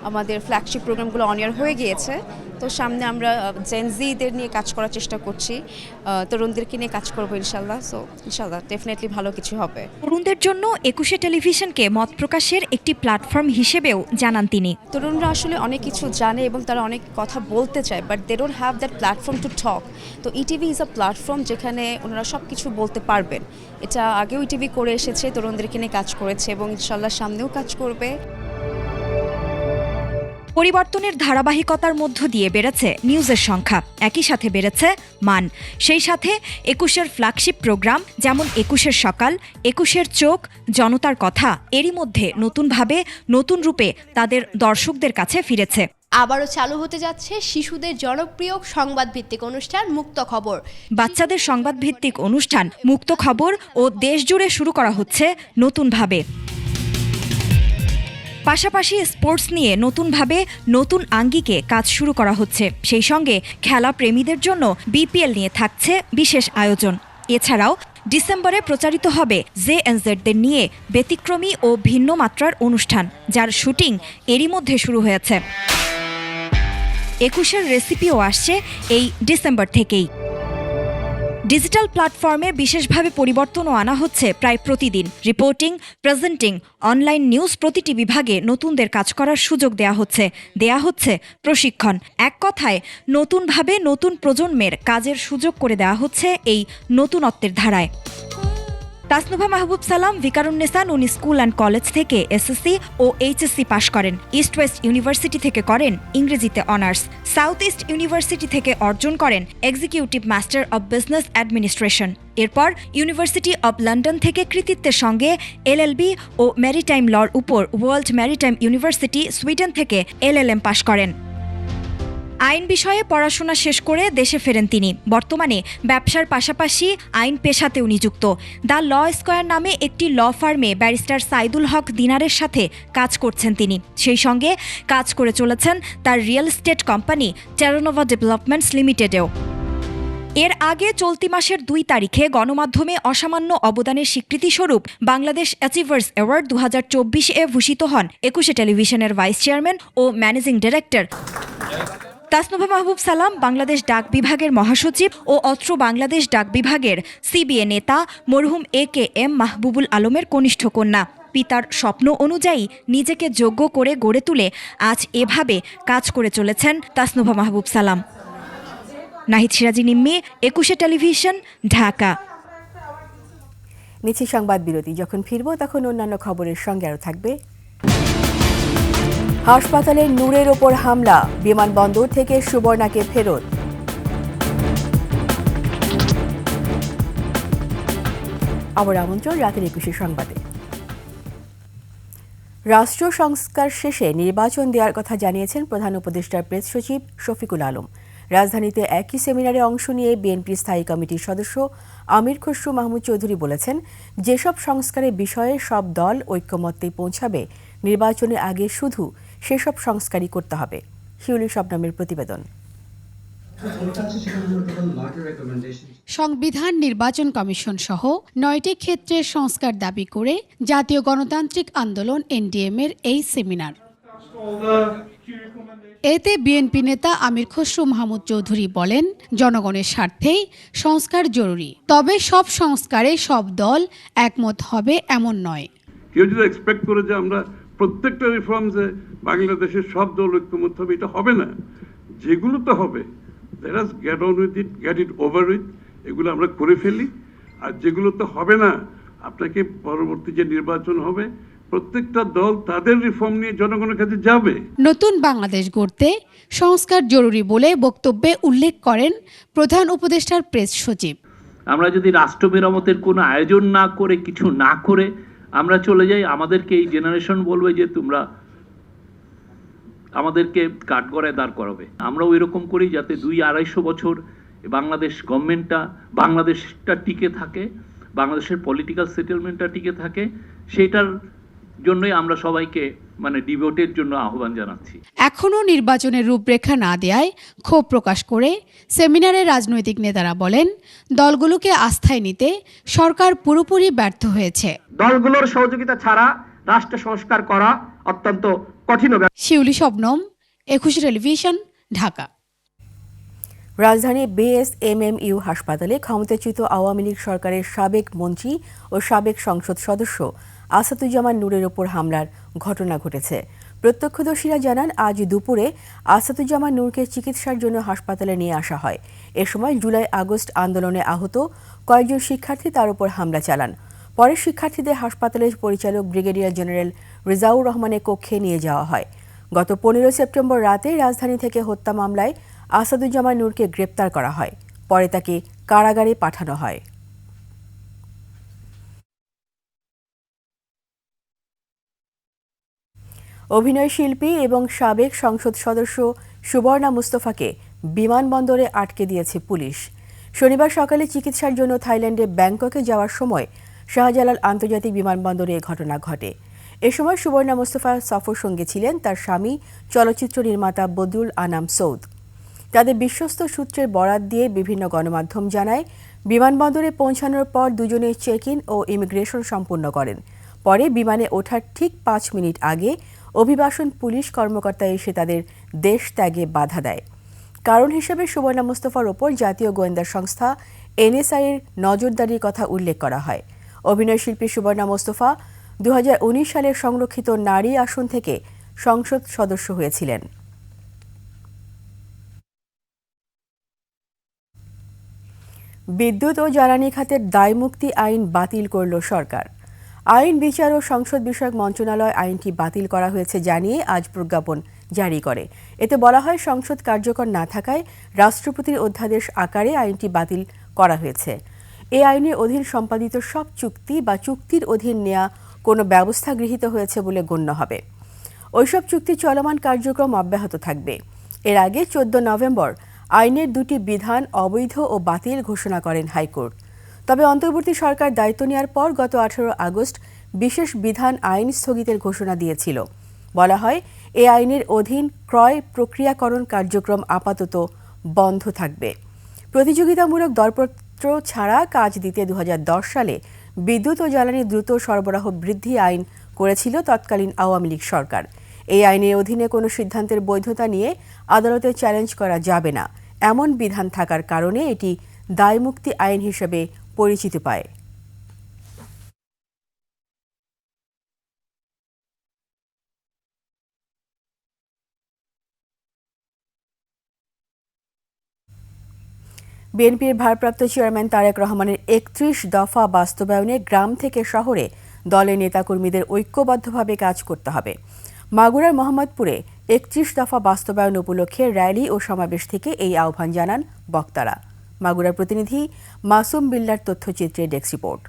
আমাদের ফ্ল্যাগশিপ প্রোগ্রামগুলো অনিয়ার হয়ে গিয়েছে। তো সামনে আমরা জেনজিদের নিয়ে কাজ করার চেষ্টা করছি, তরুণদেরকে নিয়ে কাজ করবো ইনশাল্লাহ। সো ইনশাল্লাহ ডেফিনেটলি ভালো কিছু হবে। তরুণদের জন্য ২১শে টেলিভিশনকে মত প্রকাশের একটি প্ল্যাটফর্ম হিসেবেও জানান তিনি। তরুণরা আসলে অনেক কিছু জানে এবং তারা অনেক কথা বলতে চায়, but they don't have that platform to talk. তো ইটিভি ইজ আ প্ল্যাটফর্ম যেখানে ওনারা সব কিছু বলতে পারবেন। এটা আগেও ইটিভি করে এসেছে, তরুণদেরকে নিয়ে কাজ করেছে এবং ইনশাল্লাহ সামনেও কাজ করবে। পরিবর্তনের ধারাবাহিকতার মধ্য দিয়ে বেড়েছে নিউজের সংখ্যা, একই সাথে বেড়েছে মান। সেই সাথে ২১এর ফ্ল্যাগশিপ প্রোগ্রাম যেমন ২১এর সকাল, ২১এর চোখ, জনতার কথা এরই মধ্যে নতুনভাবে নতুন রূপে তাদের দর্শকদের কাছে ফিরেছে। আবারও চালু হতে যাচ্ছে শিশুদের জনপ্রিয় সংবাদভিত্তিক অনুষ্ঠান মুক্ত খবর। বাচ্চাদের সংবাদভিত্তিক অনুষ্ঠান মুক্ত খবর ও দেশজুড়ে শুরু করা হচ্ছে নতুনভাবে। পাশাপাশি স্পোর্টস নিয়ে নতুনভাবে নতুন আঙ্গিকে কাজ শুরু করা হচ্ছে। সেই সঙ্গে খেলা প্রেমীদের জন্য BPL নিয়ে থাকছে বিশেষ আয়োজন। এছাড়াও ডিসেম্বরে প্রচারিত হবে জেএনজেডদের নিয়ে ব্যতিক্রমী ও ভিন্ন মাত্রার অনুষ্ঠান, যার শুটিং এরই মধ্যে শুরু হয়েছে। ২১এর রেসিপিও আসছে এই ডিসেম্বর থেকেই। ডিজিটাল প্ল্যাটফর্মে বিশেষভাবে পরিবর্তনও আনা হচ্ছে প্রায় প্রতিদিন। রিপোর্টিং, প্রেজেন্টিং, অনলাইন নিউজ প্রতিটি বিভাগে নতুনদের কাজ করার সুযোগ দেয়া হচ্ছে প্রশিক্ষণ। এক কথায় নতুনভাবে নতুন প্রজন্মের কাজের সুযোগ করে দেওয়া হচ্ছে এই নতুনত্বের ধারায়। তাসনুভা মাহবুব সালাম ভিকারুন্নেসা নুন স্কুল অ্যান্ড কলেজ থেকে SSC ও HSC পাশ করেন। ইস্ট ওয়েস্ট ইউনিভার্সিটি থেকে করেন ইংরেজিতে অনার্স। সাউথ ইস্ট ইউনিভার্সিটি থেকে অর্জন করেন executive master of business administration. এরপর ইউনিভার্সিটি অব লন্ডন থেকে কৃতিত্বের সঙ্গে LLB ও ম্যারিটাইম লর উপর ওয়ার্ল্ড ম্যারিটাইম ইউনিভার্সিটি সুইডেন থেকে LLM পাশ করেন। আইন বিষয়ে পড়াশোনা শেষ করে দেশে ফেরেন তিনি। বর্তমানে ব্যবসার পাশাপাশি আইন পেশাতেও নিযুক্ত। দ্য ল স্কয়ার নামে একটি ল ফার্মে ব্যারিস্টার সাইদুল হক দিনারের সাথে কাজ করছেন তিনি। সেই সঙ্গে কাজ করে চলেছেন তার রিয়েল এস্টেট কোম্পানি টেরানোভা ডেভেলপমেন্টস লিমিটেডেও। এর আগে চলতি মাসের ২ তারিখে গণমাধ্যমে অসামান্য অবদানের স্বীকৃতিস্বরূপ বাংলাদেশ অ্যাচিভার্স অ্যাওয়ার্ড 2024-এ ভূষিত হন ২১শে টেলিভিশনের ভাইস চেয়ারম্যান ও ম্যানেজিং ডিরেক্টর তাসনুভা মাহবুব সালাম। বাংলাদেশ ডাক বিভাগের মহাসচিব ও অত্র বাংলাদেশ ডাক বিভাগের CBA নেতা মরহুম AKM মাহবুবুল আলমের কনিষ্ঠ কন্যা। পিতার স্বপ্ন অনুযায়ী নিজেকে যোগ্য করে গড়ে তুলে আজ এভাবে কাজ করে চলেছেন তাসনুভা মাহবুব সালাম। নাহিদ সিরাজি নিম্মি, ২১শে টেলিভিশন, ঢাকা। নিচে সংবাদ বিরতি। যখন ফিরব তখন অন্যান্য খবরের সঙ্গে আরও থাকবে। হাসপাতালে নূরের ওপর হামলা, বিমানবন্দর থেকে সুবর্ণাকে ফেরত। আবার আমন্ত্রণ রাতের ২১শে সংবাদে। রাষ্ট্র সংস্কার শেষে নির্বাচন দেওয়ার কথা জানিয়েছেন প্রধান উপদেষ্টার প্রেস সচিব শফিকুল আলম। রাজধানীতে একই সেমিনারে অংশ নিয়ে বিএনপির স্থায়ী কমিটির সদস্য আমির খসরু মাহমুদ চৌধুরী বলেছেন, যেসব সংস্কারের বিষয়ে সব দল ঐক্যমত্যে পৌঁছাবে, নির্বাচনের আগে শুধু সেসব সংস্কারই করতে হবে। শিউলি শবনমের প্রতিবেদন। সংবিধান নির্বাচন কমিশন সহ ৯টি ক্ষেত্রে সংস্কার দাবি করে জাতীয় গণতান্ত্রিক আন্দোলন NDM-এর এই সেমিনার। এতে বিএনপি নেতা আমির খসরু মাহমুদ চৌধুরী বলেন, জনগণের স্বার্থেই সংস্কার জরুরি, তবে সব সংস্কারে সব দল একমত হবে এমন নয়। কেউ যদি এক্সপেক্ট করে যে আমরা প্রত্যেকটা রিফর্মসে বাংলাদেশের সব দল ঐক্যমত হবে, এটা হবে না। যেগুলো তো হবে, let us get on with it, get it over with, এগুলো আমরা করে ফেলি। আর যেগুলো তো হবে না, আপনাকে পরবর্তী যে নির্বাচন হবে, প্রত্যেকটা দল তাদের রিফর্ম নিয়ে জনগণের কাছে যাবে। নতুন বাংলাদেশ গড়তে সংস্কার জরুরি বলে বক্তব্যে উল্লেখ করেন প্রধান উপদেষ্টার প্রেস সচিব। আমরা যদি রাষ্ট্র মেরামতের কোনো আয়োজন না করে, কিছু না করে আমরা চলে যাই, আমাদেরকে এই জেনারেশন বলবে যে তোমরা আমাদেরকে কাঠগড়ায় দাঁড় করাবে। আমরা ওই রকম করি যাতে 200-250 বছর বাংলাদেশ গভর্নমেন্টটা, বাংলাদেশটা টিকে থাকে, বাংলাদেশের পলিটিক্যাল সেটেলমেন্টটা টিকে থাকে। সেটার জন্যই আমরা সবাইকে ডিভোটের জন্য আহ্বান জানাচ্ছি। এখনও নির্বাচনের রূপরেখা না দেয়ায় ক্ষোভ প্রকাশ করে সেমিনারে রাজনৈতিক নেতারা বলেন, দলগুলোকে আস্থায় নিতে সরকার পুরোপুরি ব্যর্থ হয়েছে। দলগুলোর সহযোগিতা ছাড়া রাষ্ট্র সংস্কার করা অত্যন্ত কঠিন হবে। শিউলি শবনম, 21 টেলিভিশন, ঢাকা। রাজধানী বিএসএমএমইউ হাসপাতালে ক্ষমতাচ্যুত আওয়ামী লীগ সরকারের সাবেক মন্ত্রী ও সাবেক সংসদ সদস্য আসাদুজ্জামান নূরের ওপর হামলার ঘটনা ঘটেছে। প্রত্যক্ষদর্শীরা জানান, আজ দুপুরে আসাদুজ্জামান নূরকে চিকিৎসার জন্য হাসপাতালে নিয়ে আসা হয়। এ সময় জুলাই-আগস্ট আন্দোলনে আহত কয়েকজন শিক্ষার্থী তার উপর হামলা চালান। পরে শিক্ষার্থীদের হাসপাতালের পরিচালক ব্রিগেডিয়ার জেনারেল রেজাউর রহমানের কক্ষে নিয়ে যাওয়া হয়। গত 15 সেপ্টেম্বর রাতে রাজধানী থেকে হত্যা মামলায় আসাদুজ্জামান নূরকে গ্রেপ্তার করা হয়। পরে তাকে কারাগারে পাঠানো হয়। অভিনয় শিল্পী এবং সাবেক সংসদ সদস্য সুবর্ণা মুস্তফাকে বিমানবন্দরে আটকে দিয়েছে পুলিশ। শনিবার সকালে চিকিৎসার জন্য থাইল্যান্ডে ব্যাংককে যাওয়ার সময় শাহজালাল আন্তর্জাতিক বিমানবন্দরে এ ঘটনা ঘটে। এ সময় সুবর্ণা মুস্তফার সফর সঙ্গে ছিলেন তার স্বামী চলচ্চিত্র নির্মাতা বদরুল আনাম সৌদ। তাদের বিশ্বস্ত সূত্রের বরাত দিয়ে বিভিন্ন গণমাধ্যম জানায়, বিমানবন্দরে পৌঁছানোর পর দুজনে চেক ইন ও ইমিগ্রেশন সম্পূর্ণ করেন। পরে বিমানে ওঠার ঠিক 5 মিনিট আগে অভিবাসন পুলিশ কর্মকর্তা এসে তাদের দেশ ত্যাগে বাধা দেয়। কারণ হিসেবে সুবর্ণা মুস্তফার ওপর জাতীয় গোয়েন্দা সংস্থা NSI এর নজরদারির কথা উল্লেখ করা হয়। অভিনয়শিল্পী সুবর্ণা মুস্তফা 2019 সালের সংরক্ষিত নারী আসন থেকে সংসদ সদস্য হয়েছিলেন। বিদ্যুৎ ও জ্বালানি খাতের দায়মুক্তি আইন বাতিল করল সরকার। আইন, বিচার ও সংসদ বিষয়ক মন্ত্রণালয় আইনটি বাতিল করা হয়েছে জানিয়ে আজ প্রজ্ঞাপন জারি করে। এতে বলা হয়, সংসদ কার্যকর না থাকায় রাষ্ট্রপতির অধ্যাদেশ আকারে আইনটি বাতিল করা হয়েছে। এই আইনের অধীন সম্পাদিত সব চুক্তি বা চুক্তির অধীন নেওয়া কোনো ব্যবস্থা গৃহীত হয়েছে বলে গণ্য হবে। ওইসব চুক্তি চলমান কার্যক্রম অব্যাহত থাকবে। এর আগে 14 নভেম্বর আইনের 2টি বিধান অবৈধ ও বাতিল ঘোষণা করেন হাইকোর্ট। তবে অন্তর্বর্তী সরকার দায়িত্ব নেওয়ার পর গত 18 আগস্ট বিশেষ বিধান আইন স্থগিতের ঘোষণা দিয়েছিল। বলা হয়, এই আইনের অধীন ক্রয় প্রক্রিয়াকরণ কার্যক্রম আপাতত বন্ধ থাকবে। প্রতিযোগিতামূলক দরপত্র ছাড়া কাজ দিতে 2010 সালে বিদ্যুৎ ও জ্বালানি দ্রুত সরবরাহ বৃদ্ধি আইন করেছিল তৎকালীন আওয়ামী লীগ সরকার। এই আইনের অধীনে কোনো সিদ্ধান্তের বৈধতা নিয়ে আদালতে চ্যালেঞ্জ করা যাবে না, এমন বিধান থাকার কারণে এটি দায়মুক্তি আইন হিসেবে পরিচিতি পায়। বিএনপির ভারপ্রাপ্ত চেয়ারম্যান তারেক রহমানের 31 দফা বাস্তবায়নে গ্রাম থেকে শহরে দলের নেতাকর্মীদের ঐক্যবদ্ধভাবে কাজ করতে হবে। মাগুরার মোহাম্মদপুরে 31 দফা বাস্তবায়ন উপলক্ষে র্যালি ও সমাবেশ থেকে এই আহ্বান জানান বক্তারা। মাগুরার প্রতিনিধি মাসুম বিল্লার তথ্যচিত্রে ডেস্ক রিপোর্ট।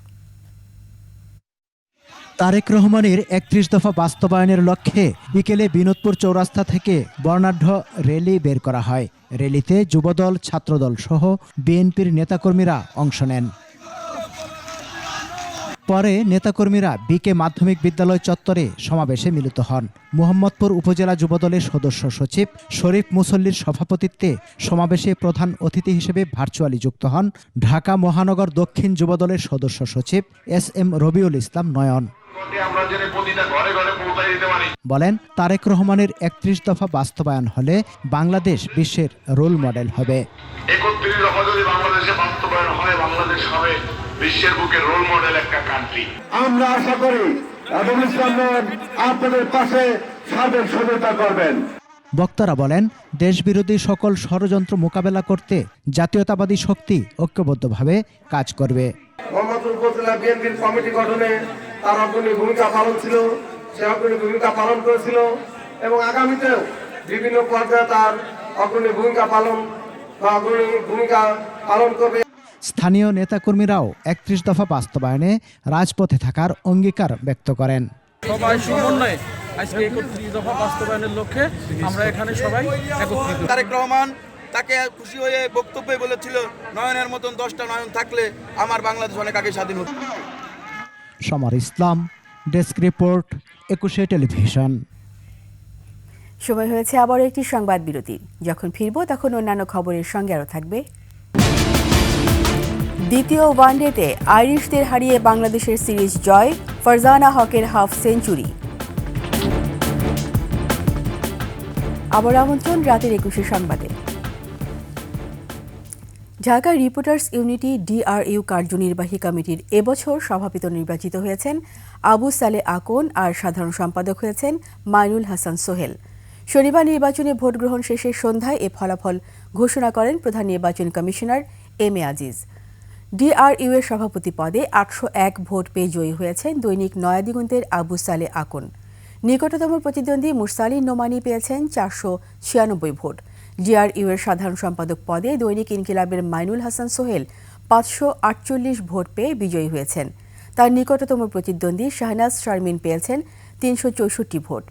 তারেক রহমানের 31 দফা বাস্তবায়নের লক্ষ্যে বিকেলে বিনোদপুর চৌরাস্তা থেকে বর্ণাঢ্য র্যালি বের করা হয়। র্যালিতে যুবদল, ছাত্রদল সহ বিএনপির নেতাকর্মীরা অংশ নেন। পরে নেতাকর্মীরা বিকে মাধ্যমিক বিদ্যালয় চত্বরে সমাবেশে মিলিত হন। মোহাম্মদপুর উপজেলা যুবদলের সদস্য সচিব শরীফ মুসল্লির সভাপতিত্বে সমাবেশে প্রধান অতিথি হিসেবে ভার্চুয়ালি যুক্ত হন ঢাকা মহানগর দক্ষিণ যুবদলের সদস্য সচিব SM রবিউল ইসলাম নয়ন। আমরা প্রতিটা ঘরে ঘরে বলেন তারেক রহমানের ৩১ দফা বাস্তবায়ন হলে বাংলাদেশ বিশ্বের রোল মডেল হবে। ৩১ দফা যদি বাংলাদেশে বাস্তবায়ন হয়, বাংলাদেশ হবে বিশ্বের বুকে রোল মডেল একটা কান্ট্রি। আমরা আশা করি আপনাদের পাশে সার্বিক সহায়তা করবেন। বক্তারা বলেন দেশবিরোধী সকল ষড়যন্ত্র মোকাবেলা করতে জাতীয়তাবাদী শক্তি ঐক্যবদ্ধভাবে কাজ করবে। মোহাম্মদপুর উপজেলা বিএনপির কমিটি গঠনে তার অগ্রণী ভূমিকা পালন ছিল, সে অগ্রণী ভূমিকা পালন করেছিল এবং আগামীতেও বিভিন্ন পর্যায়ে তার অগ্রণী ভূমিকা পালন করবে। স্থানীয় নেতাকর্মীরাও ৩১ দফা বাস্তবায়নে রাজপথে থাকার অঙ্গীকার ব্যক্ত করেন। সবাই সমন্বয়ে আজকে ৩১ দফা বাস্তবায়নের লক্ষ্যে আমরা এখানে সবাই একত্রিত। তারেক রহমান তাকে খুশি হয়ে বক্তব্যে বলেছিল, নয়নের মতন 10টা নয়ন থাকলে আমার বাংলাদেশ অনেক আগে স্বাধীন হতো। সমর ইসলাম, ডেস্ক রিপোর্ট, ২১ টেলিভিশন। সময় হয়েছে আবার একটি সংবাদ বিরতি। যখন ফিরব তখন অন্যান্য খবরের সঙ্গে আরও থাকবে। দ্বিতীয় ওয়ানডেতে আইরিশদের হারিয়ে বাংলাদেশের সিরিজ জয়, ফারজানা হকের হাফ সেঞ্চুরি। আবার আমন্ত্রণ রাতের ২১ সংবাদে। ঢাকা রিপোর্টার্স ইউনিটি DRU কার্যনির্বাহী কমিটির এবছর সভাপতি নির্বাচিত হয়েছেন আবু সালে আকন আর সাধারণ সম্পাদক হয়েছেন মাইনুল হাসান সোহেল। শনিবার নির্বাচনে ভোট গ্রহণ শেষে সন্ধ্যায় এ ফলাফল ঘোষণা করেন প্রধান নির্বাচন কমিশনার MA আজিজ। DRU এর সভাপতি পদে ৮০১ ভোট পেয়ে জয়ী হয়েছেন দৈনিক নয়া দিগন্তের আবু সালে আকন। নিকটতম প্রতিদ্বন্দ্বী মুরসালিন নোমানি পেয়েছেন ৪৯৬ ভোট। DRU এর সাধারণ সম্পাদক পদে দৈনিক ইনকিলাবের মাইনুল হাসান সোহেল ৫৪৮ ভোট পেয়ে বিজয়ী হয়েছেন। তার নিকটতম প্রতিদ্বন্দ্বী শাহনাজ শারমিন পেয়েছেন ৩৬৪ ভোট।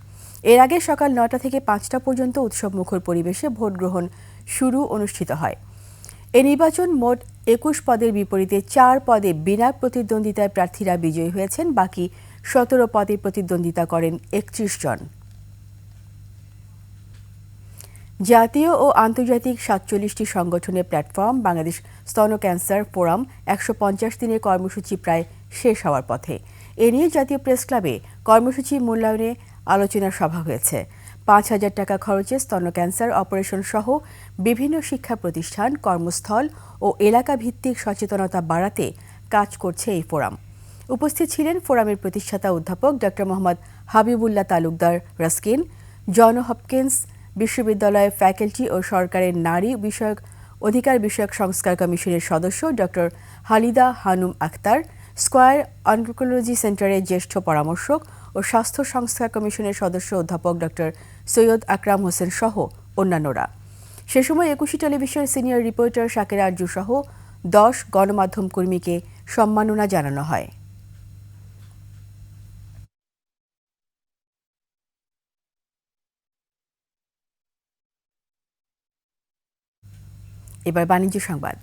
এর আগে সকাল ৯টা থেকে ৫টা পর্যন্ত উৎসবমুখর পরিবেশে ভোট গ্রহণ অনুষ্ঠিত হয়। এই নির্বাচন মোট ২১ পদের বিপরীতে ৪ পদে বিনা প্রতিদ্বন্দ্বিতায় প্রার্থীরা বিজয়ী হয়েছেন। বাকি ১৭ পদে প্রতিদ্বন্দ্বিতা করেন ৩১ জন। জাতীয় ও আন্তর্জাতিক ৪৭টি সংগঠনের প্ল্যাটফর্ম বাংলাদেশ স্তন ক্যান্সার ফোরাম ১৫০ দিনের কর্মসূচি প্রায় শেষ হওয়ার পথে। এ নিয়ে জাতীয় প্রেস ক্লাবে কর্মসূচি মূল্যায়নে আলোচনা সভা হয়েছে। ৫,০০০ টাকা খরচে স্তন ক্যান্সার অপারেশন সহ বিভিন্ন শিক্ষা প্রতিষ্ঠান, কর্মস্থল ও এলাকা ভিত্তিক সচেতনতা বাড়াতে কাজ করছে এই ফোরাম। উপস্থিত ছিলেন ফোরামের প্রতিষ্ঠাতা অধ্যাপক doctor Mohammad Habibullah Talukdar Ruskin, John Hopkins বিশ্ববিদ্যালয়ের ফ্যাকাল্টি ও সরকারের নারী বিষয়ক অধিকার বিষয়ক সংস্কার কমিশনের সদস্য doctor Halida Hanum Akhtar, Square oncology সেন্টারের জ্যেষ্ঠ পরামর্শক ও স্বাস্থ্য সংস্কার কমিশনের সদস্য অধ্যাপক ডক্টর সৈয়দ আকরাম হোসেন সহ অন্যান্যরা। সে সময় ২১ টেলিভিশন সিনিয়র রিপোর্টার শাকের আরজু সহ ১০ গণমাধ্যম কর্মীকে সম্মাননা জানানো হয়। এবার বাণিজ্য সংবাদ।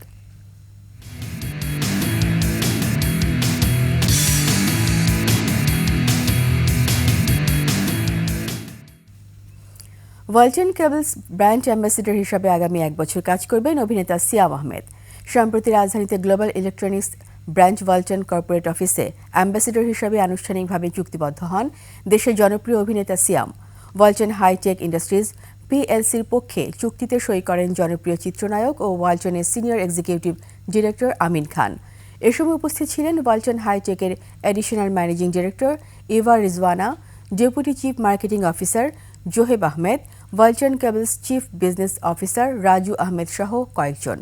ওয়ালটন কেবলস ব্র্যান্ড অ্যাম্বাসেডর হিসাবে আগামী ১ বছর কাজ করবেন অভিনেতা সিয়াম আহমেদ। সম্প্রতি রাজধানীতে global electronics brand Walton corporate অফিসে অ্যাম্বাসেডর হিসাবে আনুষ্ঠানিকভাবে চুক্তিবদ্ধ হন দেশের জনপ্রিয় অভিনেতা সিয়াম। ওয়ালটন হাইটেক ইন্ডাস্ট্রিজ PLCর পক্ষে চুক্তিতে সই করেন জনপ্রিয় চিত্রনায়ক ও ওয়ালটনের senior executive director Amin Khan. এ সময় উপস্থিত ছিলেন ওয়ালটন হাইটেকের additional managing director Eva Rizwana, deputy chief marketing officer Zoheb Ahmed, Walton cables chief business officer Raju Ahmed সহ কয়েকজন।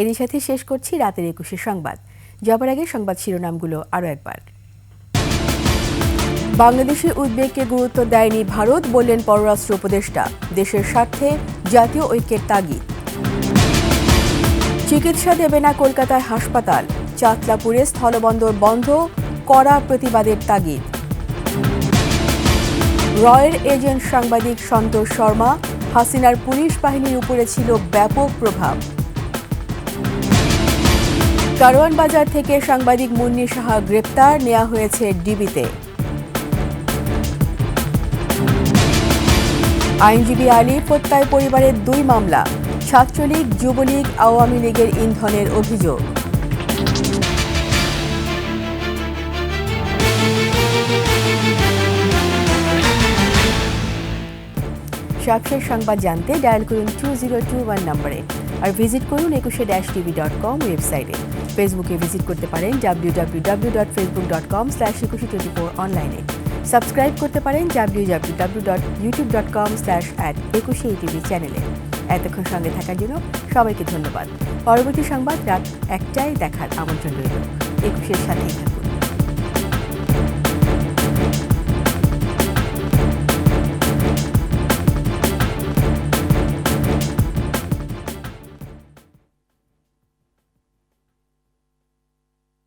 এরই সাথে শেষ করছি রাতের ২১ সংবাদ। যাবার আগে সংবাদ শিরোনামগুলো আরও একবার। বাংলাদেশে উদ্বেগকে গুরুত্ব দেয়নি ভারত, বললেন পররাষ্ট্র উপদেষ্টা। দেশের স্বার্থে জাতীয় ঐক্যের তাগিদ। চিকিৎসা দেবে না কলকাতায় হাসপাতাল, চাতলাপুরে স্থলবন্দর বন্ধ, কড়া প্রতিবাদের তাগিদ। রয়ের এজেন্ট সাংবাদিক সন্তোষ শর্মা, হাসিনার পুলিশ বাহিনীর উপরে ছিল ব্যাপক প্রভাব। কারওয়ান বাজার থেকে সাংবাদিক মুন্নি সাহা গ্রেপ্তার, নেওয়া হয়েছে ডিবিতে। আইনজীবী আলী হত্যায় পরিবারের ২ মামলা, ছাত্রলীগ, যুবলীগ, আওয়ামী লীগের ইন্ধনের অভিযোগ। সবশেষ সংবাদ জানতে ডায়াল করুন 2021 নম্বরে আর ভিজিট করুন ekushe-tv.com ওয়েবসাইটে। ফেসবুকে ভিজিট করতে পারেন www.facebook.com/2124 অনলাইনে। সাবস্ক্রাইব করতে পারেন www.youtube.com/@ekushe-tv চ্যানেলে। এতক্ষণ সঙ্গে থাকার জন্য সবাইকে ধন্যবাদ। পরবর্তী সংবাদ রাত 1টায় দেখার আমন্ত্রণ রইল। একুশের সাথেই থাকুন।